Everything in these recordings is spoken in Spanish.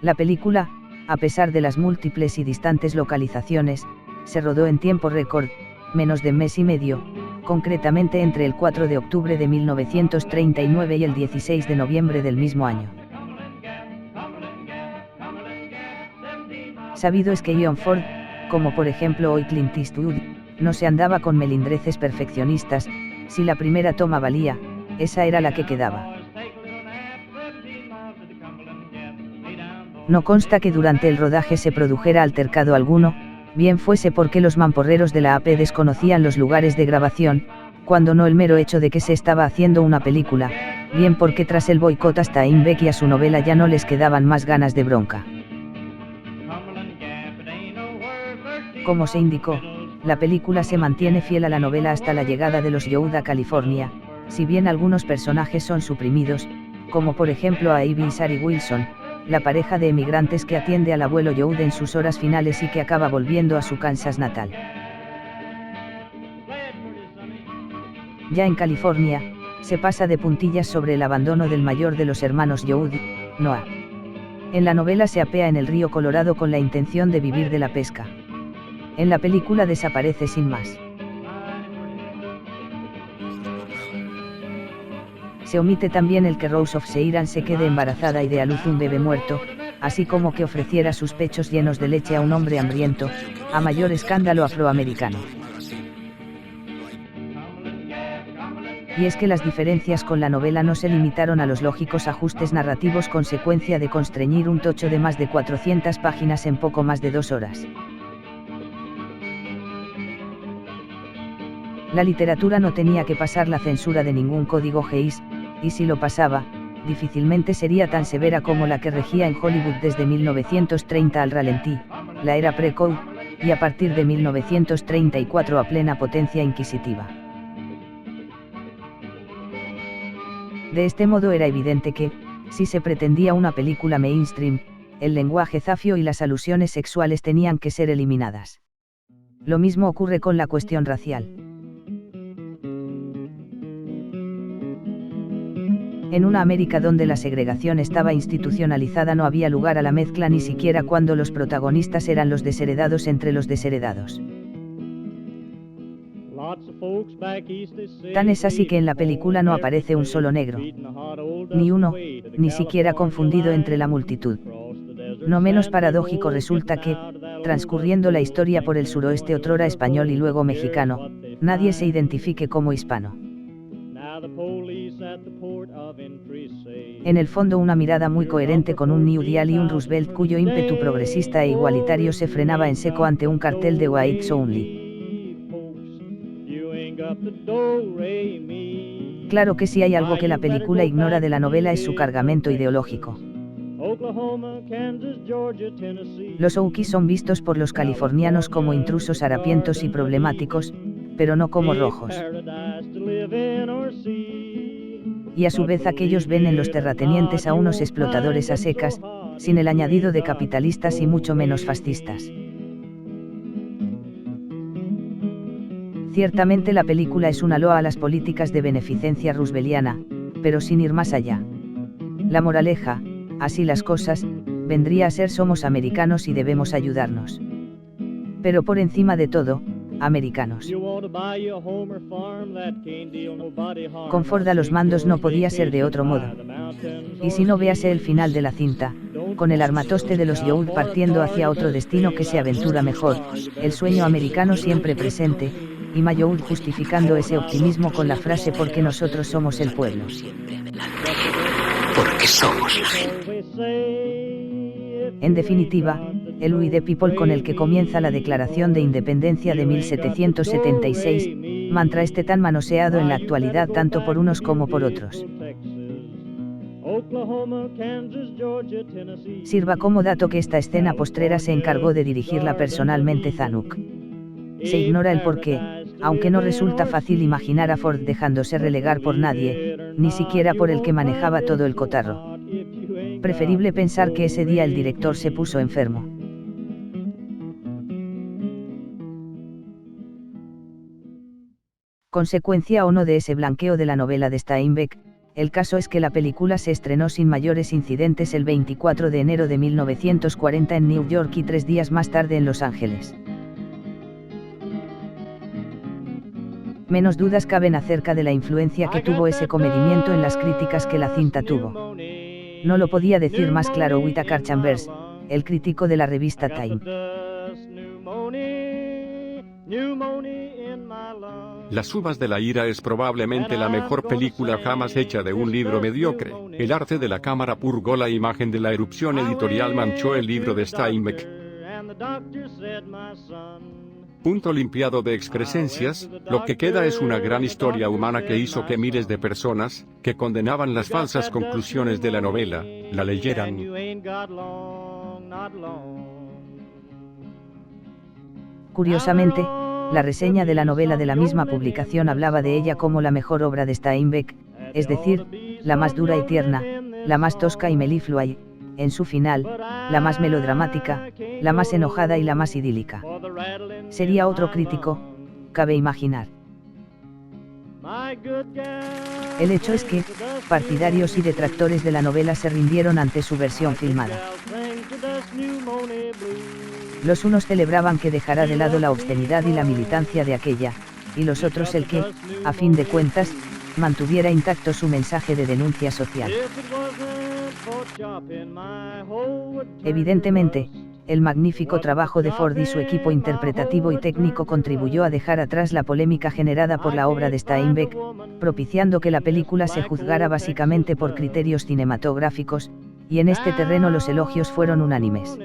La película, a pesar de las múltiples y distantes localizaciones, se rodó en tiempo récord, menos de mes y medio, concretamente entre el 4 de octubre de 1939 y el 16 de noviembre del mismo año. Sabido es que John Ford, como por ejemplo hoy Clint Eastwood, no se andaba con melindreces perfeccionistas. Si la primera toma valía, esa era la que quedaba. No consta que durante el rodaje se produjera altercado alguno, bien fuese porque los mamporreros de la AP desconocían los lugares de grabación, cuando no el mero hecho de que se estaba haciendo una película, bien porque tras el boicot a Steinbeck y a su novela ya no les quedaban más ganas de bronca. Como se indicó, la película se mantiene fiel a la novela hasta la llegada de los Youth a California, si bien algunos personajes son suprimidos, como por ejemplo a Ivy y Sari Wilson, la pareja de emigrantes que atiende al abuelo Youth en sus horas finales y que acaba volviendo a su Kansas natal. Ya en California, se pasa de puntillas sobre el abandono del mayor de los hermanos Youth, Noah. En la novela se apea en el río Colorado con la intención de vivir de la pesca. En la película desaparece sin más. Se omite también el que Rose of Seiran se quede embarazada y dé a luz un bebé muerto, así como que ofreciera sus pechos llenos de leche a un hombre hambriento, a mayor escándalo afroamericano. Y es que las diferencias con la novela no se limitaron a los lógicos ajustes narrativos consecuencia de constreñir un tocho de más de 400 páginas en poco más de 2 horas. La literatura no tenía que pasar la censura de ningún código Hays, y si lo pasaba, difícilmente sería tan severa como la que regía en Hollywood desde 1930 al ralentí, la era pre-code, y a partir de 1934 a plena potencia inquisitiva. De este modo era evidente que, si se pretendía una película mainstream, el lenguaje zafio y las alusiones sexuales tenían que ser eliminadas. Lo mismo ocurre con la cuestión racial. En una América donde la segregación estaba institucionalizada no había lugar a la mezcla ni siquiera cuando los protagonistas eran los desheredados entre los desheredados. Tan es así que en la película no aparece un solo negro. Ni uno, ni siquiera confundido entre la multitud. No menos paradójico resulta que, transcurriendo la historia por el suroeste otrora español y luego mexicano, nadie se identifique como hispano. En el fondo una mirada muy coherente con un New Deal y un Roosevelt cuyo ímpetu progresista e igualitario se frenaba en seco ante un cartel de Whites Only. Claro que si hay algo que la película ignora de la novela es su cargamento ideológico. Los Okies son vistos por los californianos como intrusos harapientos y problemáticos, pero no como rojos. Y a su vez aquellos ven en los terratenientes a unos explotadores a secas, sin el añadido de capitalistas y mucho menos fascistas. Ciertamente la película es una loa a las políticas de beneficencia rooseveliana, pero sin ir más allá. La moraleja, así las cosas, vendría a ser somos americanos y debemos ayudarnos. Pero por encima de todo, americanos. Con Ford a los mandos no podía ser de otro modo. Y si no véase el final de la cinta, con el armatoste de los Youth partiendo hacia otro destino que se aventura mejor, el sueño americano siempre presente, y Mayoud justificando ese optimismo con la frase porque nosotros somos el pueblo. Porque somos la gente. En definitiva, el We the People con el que comienza la Declaración de Independencia de 1776, mantra este tan manoseado en la actualidad tanto por unos como por otros. Sirva como dato que esta escena postrera se encargó de dirigirla personalmente Zanuck. Se ignora el porqué, aunque no resulta fácil imaginar a Ford dejándose relegar por nadie, ni siquiera por el que manejaba todo el cotarro. Preferible pensar que ese día el director se puso enfermo. Consecuencia o no de ese blanqueo de la novela de Steinbeck, El caso es que la película se estrenó sin mayores incidentes el 24 de enero de 1940 en New York y 3 días más tarde en Los Ángeles. Menos dudas caben acerca de la influencia que tuvo ese comedimiento en las críticas que la cinta tuvo. No lo podía decir más claro Whittaker Chambers, el crítico de la revista Time. Las uvas de la ira es probablemente la mejor película jamás hecha de un libro mediocre. El arte de la cámara purgó la imagen de la erupción editorial, manchó el libro de Steinbeck. Punto limpiado de excrescencias, lo que queda es una gran historia humana que hizo que miles de personas, que condenaban las falsas conclusiones de la novela, la leyeran. Curiosamente, la reseña de la novela de la misma publicación hablaba de ella como la mejor obra de Steinbeck, es decir, la más dura y tierna, la más tosca y meliflua y, en su final, la más melodramática, la más enojada y la más idílica. Sería otro crítico, cabe imaginar. El hecho es que, partidarios y detractores de la novela se rindieron ante su versión filmada. Los unos celebraban que dejara de lado la obscenidad y la militancia de aquella, y los otros el que, a fin de cuentas, mantuviera intacto su mensaje de denuncia social. Evidentemente, el magnífico trabajo de Ford y su equipo interpretativo y técnico contribuyó a dejar atrás la polémica generada por la obra de Steinbeck, propiciando que la película se juzgara básicamente por criterios cinematográficos, y en este terreno los elogios fueron unánimes.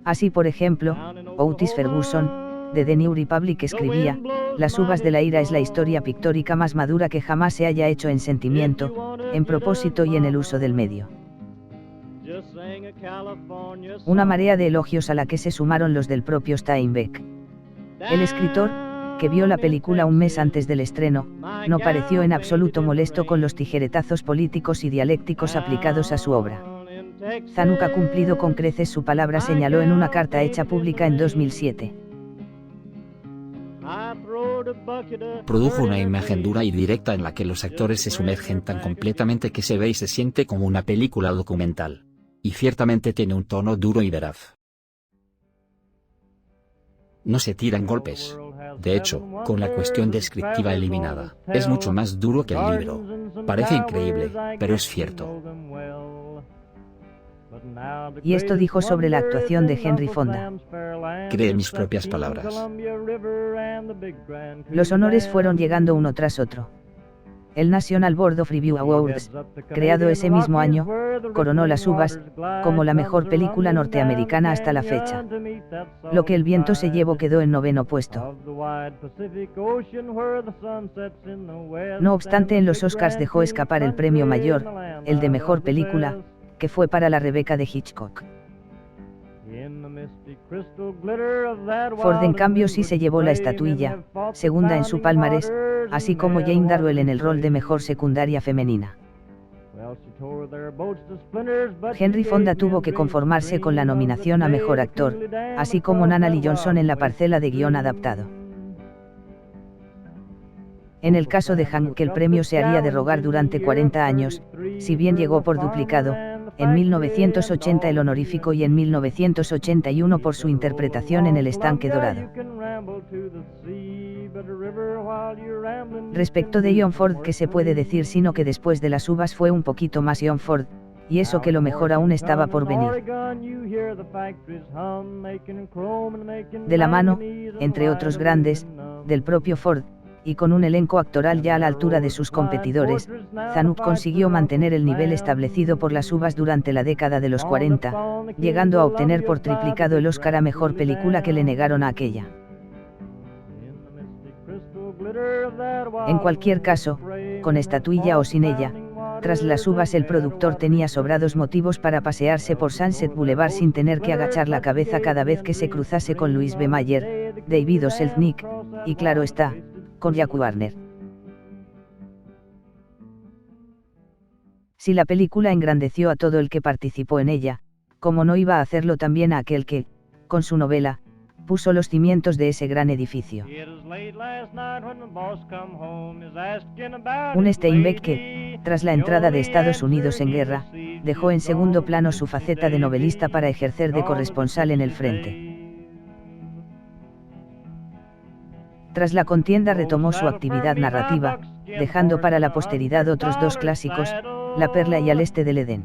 Así, por ejemplo, Otis Ferguson, de The New Republic, escribía: Las uvas de la ira es la historia pictórica más madura que jamás se haya hecho en sentimiento, en propósito y en el uso del medio. Una marea de elogios a la que se sumaron los del propio Steinbeck. El escritor, que vio la película un mes antes del estreno, no pareció en absoluto molesto con los tijeretazos políticos y dialécticos aplicados a su obra. Zanuck ha cumplido con creces su palabra, señaló en una carta hecha pública en 2007. Produjo una imagen dura y directa en la que los actores se sumergen tan completamente que se ve y se siente como una película documental. Y ciertamente tiene un tono duro y veraz. No se tiran golpes. De hecho, con la cuestión descriptiva eliminada, es mucho más duro que el libro. Parece increíble, pero es cierto. Y esto dijo sobre la actuación de Henry Fonda. Cree mis propias palabras. Los honores fueron llegando uno tras otro. El National Board of Review Awards, creado ese mismo año, coronó Las uvas como la mejor película norteamericana hasta la fecha. Lo que El viento se llevó quedó en 9º puesto. No obstante, en los Oscars dejó escapar el premio mayor, el de mejor película, que fue para La Rebeca de Hitchcock. Ford, en cambio, sí se llevó la estatuilla, segunda en su palmarés, así como Jane Darwell en el rol de mejor secundaria femenina. Henry Fonda tuvo que conformarse con la nominación a mejor actor, así como Nana Lee Johnson en la parcela de guión adaptado. En el caso de Hank, el premio se haría de rogar durante 40 años, si bien llegó por duplicado, en 1980 el honorífico y en 1981 por su interpretación en El estanque dorado. Respecto de John Ford, ¿qué se puede decir sino que después de Las uvas fue un poquito más John Ford, y eso que lo mejor aún estaba por venir? De la mano, entre otros grandes, del propio Ford, y con un elenco actoral ya a la altura de sus competidores, Zanuck consiguió mantener el nivel establecido por Las uvas durante la década de los 40, llegando a obtener por triplicado el Oscar a mejor película que le negaron a aquella. En cualquier caso, con estatuilla o sin ella, tras Las uvas el productor tenía sobrados motivos para pasearse por Sunset Boulevard sin tener que agachar la cabeza cada vez que se cruzase con Louise B. Mayer, David O. Selznick, y claro está, con Jack Warner. Si la película engrandeció a todo el que participó en ella, ¿cómo no iba a hacerlo también a aquel que, con su novela, puso los cimientos de ese gran edificio. Un Steinbeck que, tras la entrada de Estados Unidos en guerra, dejó en segundo plano su faceta de novelista para ejercer de corresponsal en el frente. Tras la contienda retomó su actividad narrativa, dejando para la posteridad otros dos clásicos, La perla y Al este del Edén.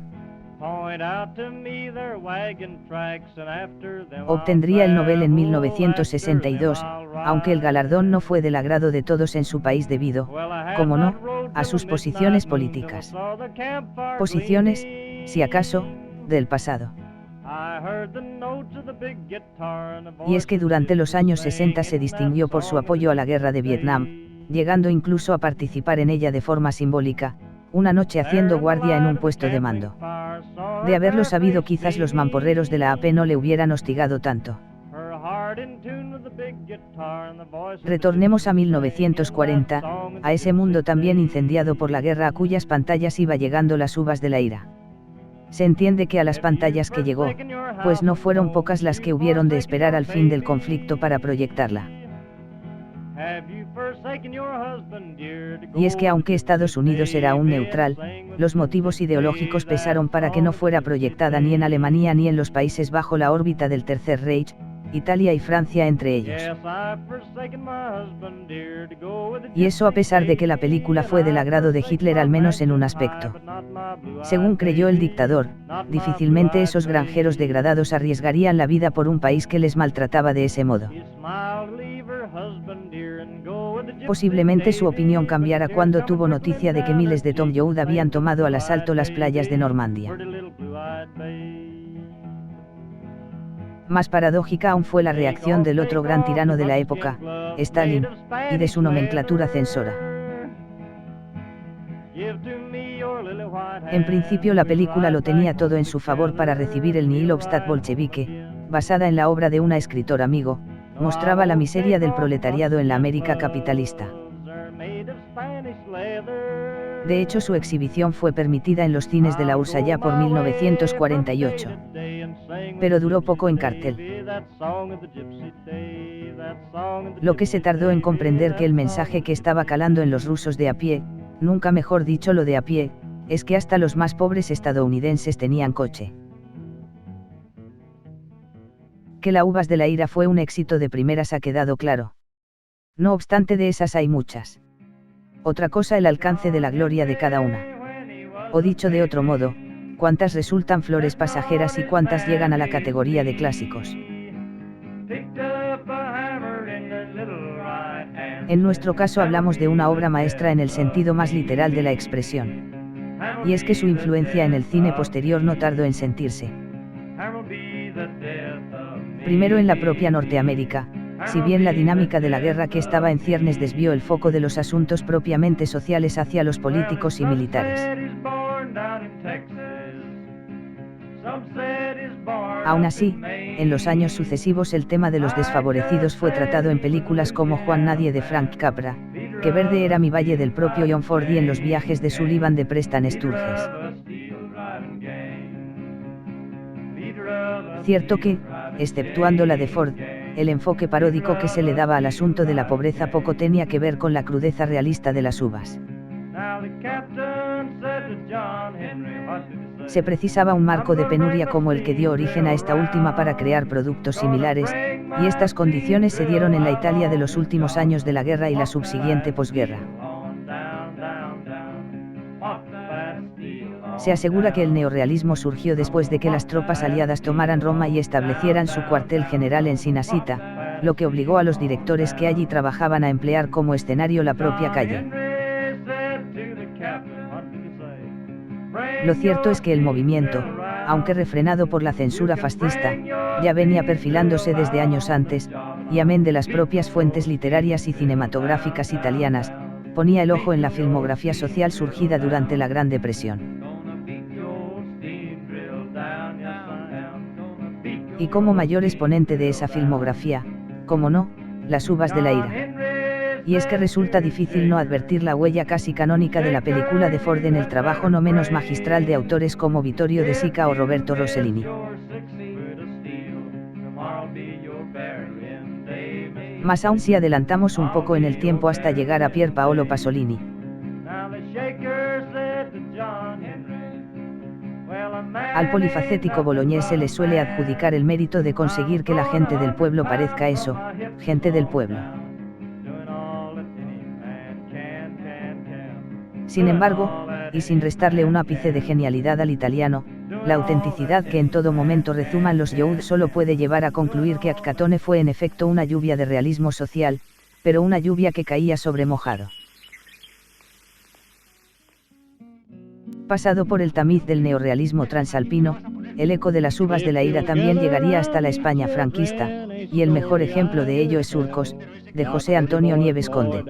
Obtendría el Nobel en 1962, aunque el galardón no fue del agrado de todos en su país debido, como no, a sus posiciones políticas. Posiciones, si acaso, del pasado. Y es que durante los años 60 se distinguió por su apoyo a la guerra de Vietnam, llegando incluso a participar en ella de forma simbólica, una noche haciendo guardia en un puesto de mando. De haberlo sabido, quizás los mamporreros de la AP no le hubieran hostigado tanto. Retornemos a 1940, a ese mundo también incendiado por la guerra a cuyas pantallas iba llegando Las uvas de la ira. Se entiende que a las pantallas que llegó, pues no fueron pocas las que hubieron de esperar al fin del conflicto para proyectarla. Y es que aunque Estados Unidos era aún neutral, los motivos ideológicos pesaron para que no fuera proyectada ni en Alemania ni en los países bajo la órbita del Tercer Reich, Italia y Francia entre ellos. Y eso a pesar de que la película fue del agrado de Hitler al menos en un aspecto. Según creyó el dictador, difícilmente esos granjeros degradados arriesgarían la vida por un país que les maltrataba de ese modo. Posiblemente su opinión cambiara cuando tuvo noticia de que miles de Tom Joad habían tomado al asalto las playas de Normandía. Más paradójica aún fue la reacción del otro gran tirano de la época, Stalin, y de su nomenclatura censora. En principio la película lo tenía todo en su favor para recibir el Nihil obstat bolchevique, basada en la obra de un escritor amigo, mostraba la miseria del proletariado en la América capitalista. De hecho, su exhibición fue permitida en los cines de la URSS allá por 1948. Pero duró poco en cartel. Lo que se tardó en comprender que el mensaje que estaba calando en los rusos de a pie, nunca mejor dicho lo de a pie, es que hasta los más pobres estadounidenses tenían coche. Que La uvas de la ira fue un éxito de primeras ha quedado claro. No obstante, de esas hay muchas. Otra cosa el alcance de la gloria de cada una. O dicho de otro modo, cuántas resultan flores pasajeras y cuántas llegan a la categoría de clásicos. En nuestro caso hablamos de una obra maestra en el sentido más literal de la expresión. Y es que su influencia en el cine posterior no tardó en sentirse. Primero en la propia Norteamérica, si bien la dinámica de la guerra que estaba en ciernes desvió el foco de los asuntos propiamente sociales hacia los políticos y militares. Aún así, en los años sucesivos el tema de los desfavorecidos fue tratado en películas como Juan Nadie de Frank Capra, Que verde era mi valle del propio John Ford y en Los viajes de Sullivan de Preston Sturges. Cierto que, exceptuando la de Ford, el enfoque paródico que se le daba al asunto de la pobreza poco tenía que ver con la crudeza realista de las uvas. Se precisaba un marco de penuria como el que dio origen a esta última para crear productos similares, y estas condiciones se dieron en la Italia de los últimos años de la guerra y la subsiguiente posguerra. Se asegura que el neorrealismo surgió después de que las tropas aliadas tomaran Roma y establecieran su cuartel general en Cinasita, lo que obligó a los directores que allí trabajaban a emplear como escenario la propia calle. Lo cierto es que el movimiento, aunque refrenado por la censura fascista, ya venía perfilándose desde años antes, y amén de las propias fuentes literarias y cinematográficas italianas, ponía el ojo en la filmografía social surgida durante la Gran Depresión. Y como mayor exponente de esa filmografía, como no, Las uvas de la ira. Y es que resulta difícil no advertir la huella casi canónica de la película de Ford en el trabajo no menos magistral de autores como Vittorio De Sica o Roberto Rossellini. Más aún si adelantamos un poco en el tiempo hasta llegar a Pier Paolo Pasolini. Al polifacético boloñés se le suele adjudicar el mérito de conseguir que la gente del pueblo parezca eso, gente del pueblo. Sin embargo, y sin restarle un ápice de genialidad al italiano, la autenticidad que en todo momento rezuman los Youth solo puede llevar a concluir que Acatone fue en efecto una lluvia de realismo social, pero una lluvia que caía sobre mojado. Pasado por el tamiz del neorrealismo transalpino, el eco de las uvas de la ira también llegaría hasta la España franquista, y el mejor ejemplo de ello es Surcos, de José Antonio Nieves Conde.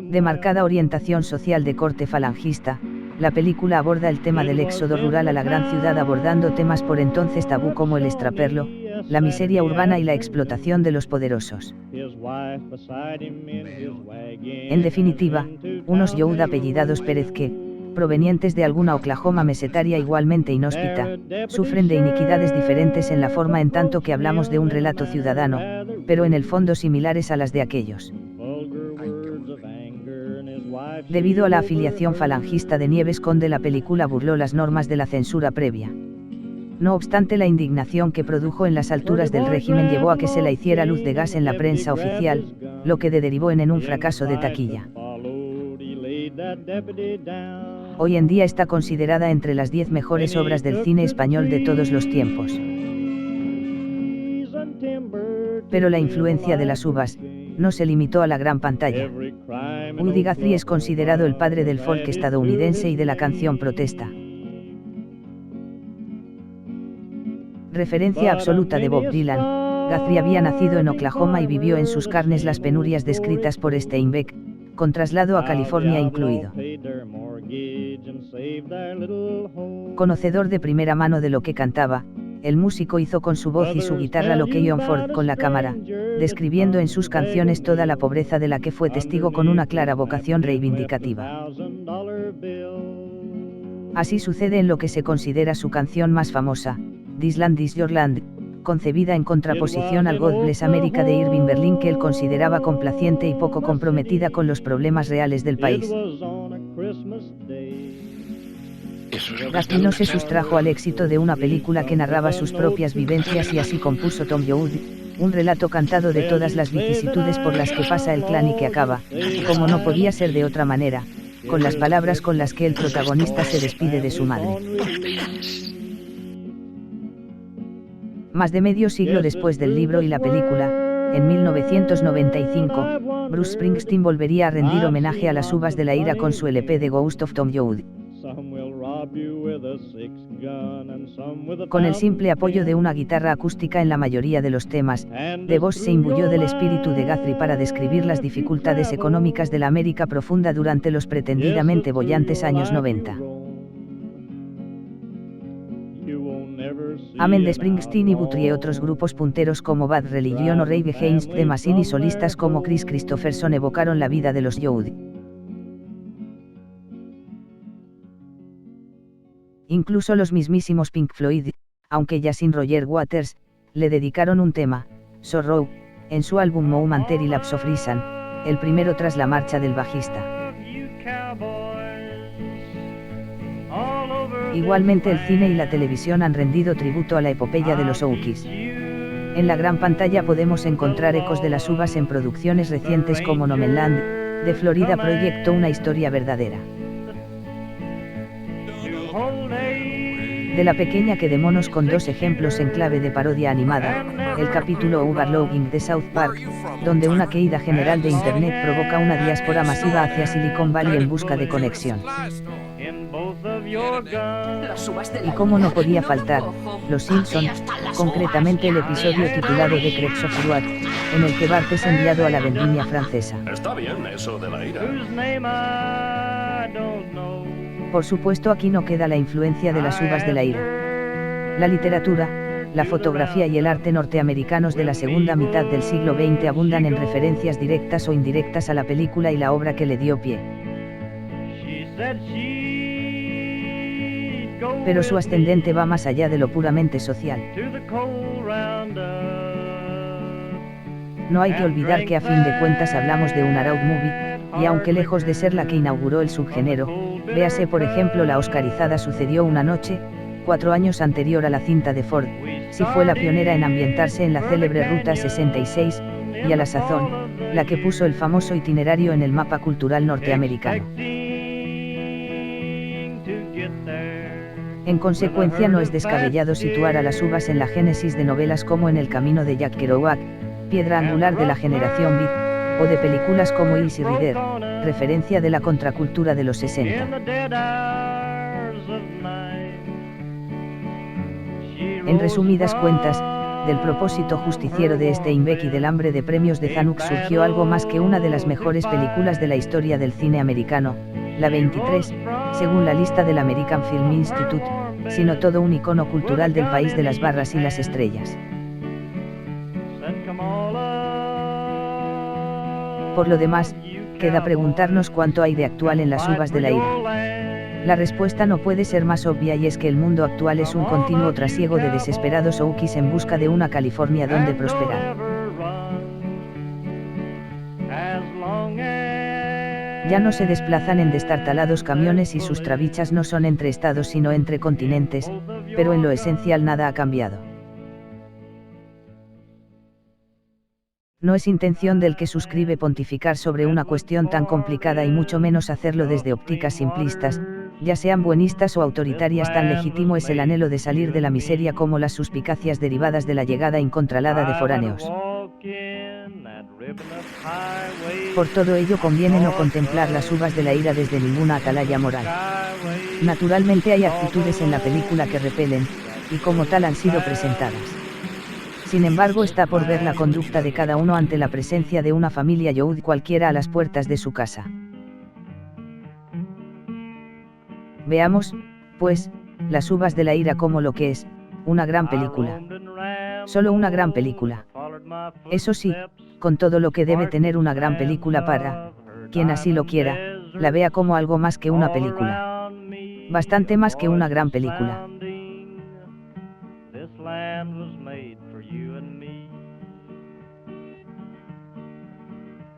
De marcada orientación social de corte falangista, la película aborda el tema del éxodo rural a la gran ciudad abordando temas por entonces tabú como el extraperlo, la miseria urbana y la explotación de los poderosos. En definitiva, unos Youth apellidados Pérez que, provenientes de alguna Oklahoma mesetaria igualmente inhóspita, sufren de iniquidades diferentes en la forma en tanto que hablamos de un relato ciudadano, pero en el fondo similares a las de aquellos. Debido a la afiliación falangista de Nieves Conde, la película burló las normas de la censura previa. No obstante, la indignación que produjo en las alturas del régimen llevó a que se la hiciera luz de gas en la prensa oficial, lo que derivó en un fracaso de taquilla. Hoy en día está considerada entre las 10 mejores obras del cine español de todos los tiempos. Pero la influencia de las uvas no se limitó a la gran pantalla. Woody Guthrie es considerado el padre del folk estadounidense y de la canción protesta. Referencia absoluta de Bob Dylan, Guthrie había nacido en Oklahoma y vivió en sus carnes las penurias descritas por Steinbeck, con traslado a California incluido. Conocedor de primera mano de lo que cantaba, el músico hizo con su voz y su guitarra lo que John Ford con la cámara, describiendo en sus canciones toda la pobreza de la que fue testigo con una clara vocación reivindicativa. Así sucede en lo que se considera su canción más famosa, This Land Is Your Land, concebida en contraposición al God Bless America de Irving Berlin, que él consideraba complaciente y poco comprometida con los problemas reales del país. Guthrie no se sustrajo al éxito de una película que narraba sus propias vivencias y así compuso Tom Youth, un relato cantado de todas las vicisitudes por las que pasa el clan y que acaba, como no podía ser de otra manera, con las palabras con las que el protagonista se despide de su madre. Más de medio siglo después del libro y la película, en 1995, Bruce Springsteen volvería a rendir homenaje a las uvas de la ira con su LP The Ghost of Tom Youth. Con el simple apoyo de una guitarra acústica en la mayoría de los temas, The Boss se imbuyó del espíritu de Guthrie para describir las dificultades económicas de la América profunda durante los pretendidamente bollantes años 90. Amén de Springsteen y Guthrie, otros grupos punteros como Bad Religion o Rage Against the Machine y solistas como Chris Christopherson evocaron la vida de los Youth. Incluso los mismísimos Pink Floyd, aunque ya sin Roger Waters, le dedicaron un tema, Sorrow, en su álbum Momentary Lapse of Reason, el primero tras la marcha del bajista. Igualmente el cine y la televisión han rendido tributo a la epopeya de los Okies. En la gran pantalla podemos encontrar ecos de las uvas en producciones recientes como Nomadland, de Florida Project o Una historia verdadera. De La pequeña que de monos, con dos ejemplos en clave de parodia animada, el capítulo Overlogging de South Park, donde una caída general de Internet provoca una diáspora masiva hacia Silicon Valley en busca de conexión. Y como no podía faltar, Los Simpson, concretamente el episodio titulado The Crepes of Road, en el que Bart es enviado a la vendimia francesa. Está bien eso de la ira. Por supuesto, aquí no queda la influencia de las uvas de la ira. La literatura, la fotografía y el arte norteamericanos de la segunda mitad del siglo XX abundan en referencias directas o indirectas a la película y la obra que le dio pie. Pero su ascendente va más allá de lo puramente social. No hay que olvidar que a fin de cuentas hablamos de una road movie, y aunque lejos de ser la que inauguró el subgénero, véase por ejemplo la oscarizada Sucedió una noche, 4 años anterior a la cinta de Ford, sí fue la pionera en ambientarse en la célebre Ruta 66, y a la sazón, la que puso el famoso itinerario en el mapa cultural norteamericano. En consecuencia no es descabellado situar a las uvas en la génesis de novelas como En el camino de Jack Kerouac, piedra angular de la generación beat, o de películas como Easy Rider, referencia de la contracultura de los 60. En resumidas cuentas, del propósito justiciero de Steinbeck y del hambre de premios de Zanuck surgió algo más que una de las mejores películas de la historia del cine americano, la 23, según la lista del American Film Institute, sino todo un icono cultural del país de las barras y las estrellas. Por lo demás, queda preguntarnos cuánto hay de actual en las uvas de la ira. La respuesta no puede ser más obvia y es que el mundo actual es un continuo trasiego de desesperados oukis en busca de una California donde prosperar. Ya no se desplazan en destartalados camiones y sus trabichas no son entre estados sino entre continentes, pero en lo esencial nada ha cambiado. No es intención del que suscribe pontificar sobre una cuestión tan complicada y mucho menos hacerlo desde ópticas simplistas, ya sean buenistas o autoritarias. Tan legítimo es el anhelo de salir de la miseria como las suspicacias derivadas de la llegada incontrolada de foráneos. Por todo ello conviene no contemplar las uvas de la ira desde ninguna atalaya moral. Naturalmente hay actitudes en la película que repelen, y como tal han sido presentadas. Sin embargo está por ver la conducta de cada uno ante la presencia de una familia Youd cualquiera a las puertas de su casa. Veamos, pues, las uvas de la ira como lo que es, una gran película. Solo una gran película. Eso sí, con todo lo que debe tener una gran película para, quien así lo quiera, la vea como algo más que una película. Bastante más que una gran película.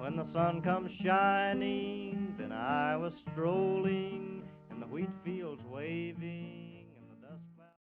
When the sun comes shining, then I was strolling, and the wheat fields waving.